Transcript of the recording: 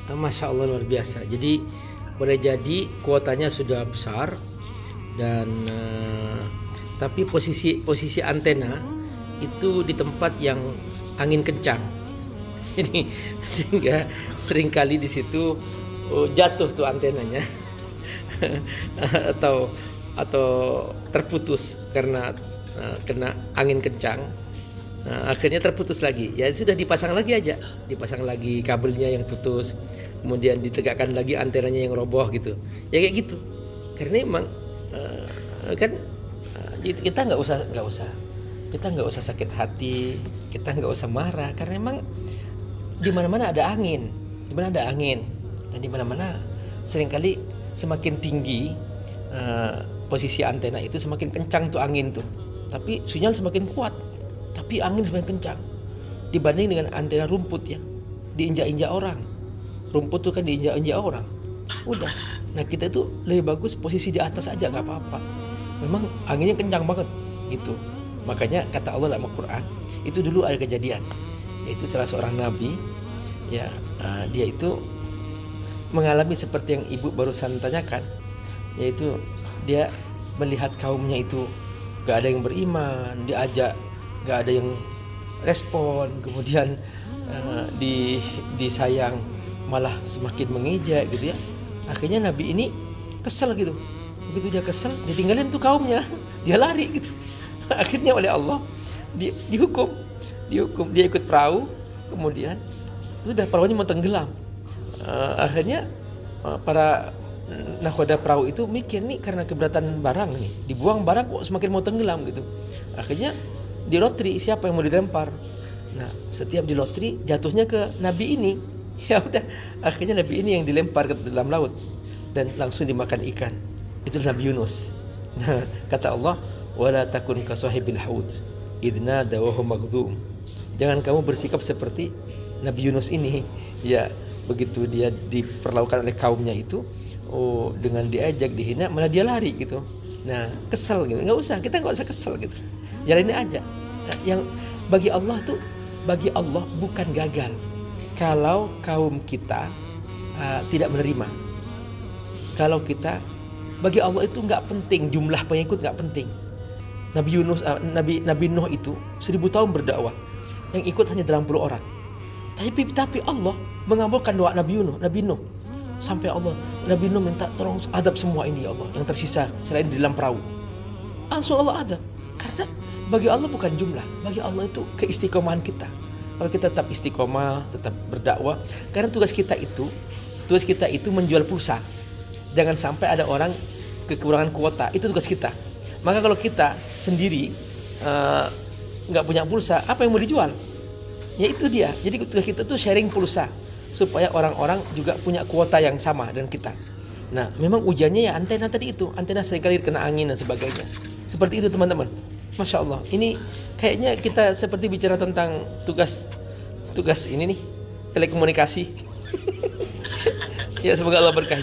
Masya Allah luar biasa. Jadi boleh jadi kuotanya sudah besar dan tapi posisi antena itu di tempat yang angin kencang. Jadi sehingga seringkali di situ jatuh tuh antenanya atau terputus karena kena angin kencang. Nah, akhirnya terputus lagi. Ya sudah dipasang lagi aja, dipasang lagi kabelnya yang putus, kemudian ditegakkan lagi antenanya yang roboh gitu. Ya kayak gitu. Karena emang kan kita nggak usah sakit hati, kita nggak usah marah karena emang di mana-mana ada angin, dan di mana-mana seringkali semakin tinggi posisi antena itu semakin kencang tuh angin tuh, tapi sinyal semakin kuat. Tapi angin semakin kencang dibanding dengan antena rumput ya, diinjak-injak orang. Rumput tuh kan diinjak-injak orang. Udah. Nah kita itu lebih bagus posisi di atas aja nggak apa-apa. Memang anginnya kencang banget gitu. Makanya kata Allah dalam Al-Quran itu dulu ada kejadian, yaitu salah seorang nabi ya, dia itu mengalami seperti yang ibu barusan tanyakan, yaitu dia melihat kaumnya itu gak ada yang beriman, diajak gak ada yang respon, kemudian disayang malah semakin mengejek gitu ya. Akhirnya Nabi ini kesel gitu. Begitu dia kesel, ditinggalin tuh kaumnya, dia lari gitu. Akhirnya oleh Allah dihukum. Dia ikut perahu, kemudian udah perahunya mau tenggelam. Akhirnya para nahkoda perahu itu mikir nih karena keberatan barang nih, dibuang barang kok semakin mau tenggelam gitu. Akhirnya di lotri siapa yang mau dilempar. Nah setiap di lotri jatuhnya ke Nabi ini. Ya udah, akhirnya Nabi ini yang dilempar ke dalam laut dan langsung dimakan ikan. Itu Nabi Yunus. Nah kata Allah, wala takun ka sahibil haud idna dawahu maghdum. Jangan kamu bersikap seperti Nabi Yunus ini. Ya begitu dia diperlakukan oleh kaumnya itu, dengan diajak dihina malah dia lari gitu. Nah kesel gitu. Kita nggak usah kesel gitu. Jalanin aja. Nah, yang bagi Allah bukan gagal kalau kaum kita tidak menerima. Kalau kita, bagi Allah itu nggak penting jumlah pengikut, nggak penting. Nabi Yunus, Nabi Nuh itu 1000 tahun berdakwah, yang ikut hanya 80 orang. Tapi Allah mengabulkan doa Nabi Nuh. Sampai Nabi Nuh minta tolong adab semua ini ya Allah yang tersisa selain di dalam perahu. Langsung Allah adab. Karena bagi Allah bukan jumlah, bagi Allah itu keistiqomahan kita. Kalau kita tetap istiqomah, tetap berdakwah, karena tugas kita itu menjual pulsa. Jangan sampai ada orang kekurangan kuota, itu tugas kita. Maka kalau kita sendiri nggak punya pulsa, apa yang mau dijual? Ya itu dia. Jadi tugas kita tuh sharing pulsa supaya orang-orang juga punya kuota yang sama dengan kita. Nah, memang ujiannya ya antena tadi itu, antena seringkali kena angin dan sebagainya. Seperti itu teman-teman. Masya Allah. Ini kayaknya kita seperti bicara tentang tugas ini nih, telekomunikasi. Ya semoga Allah berkahi.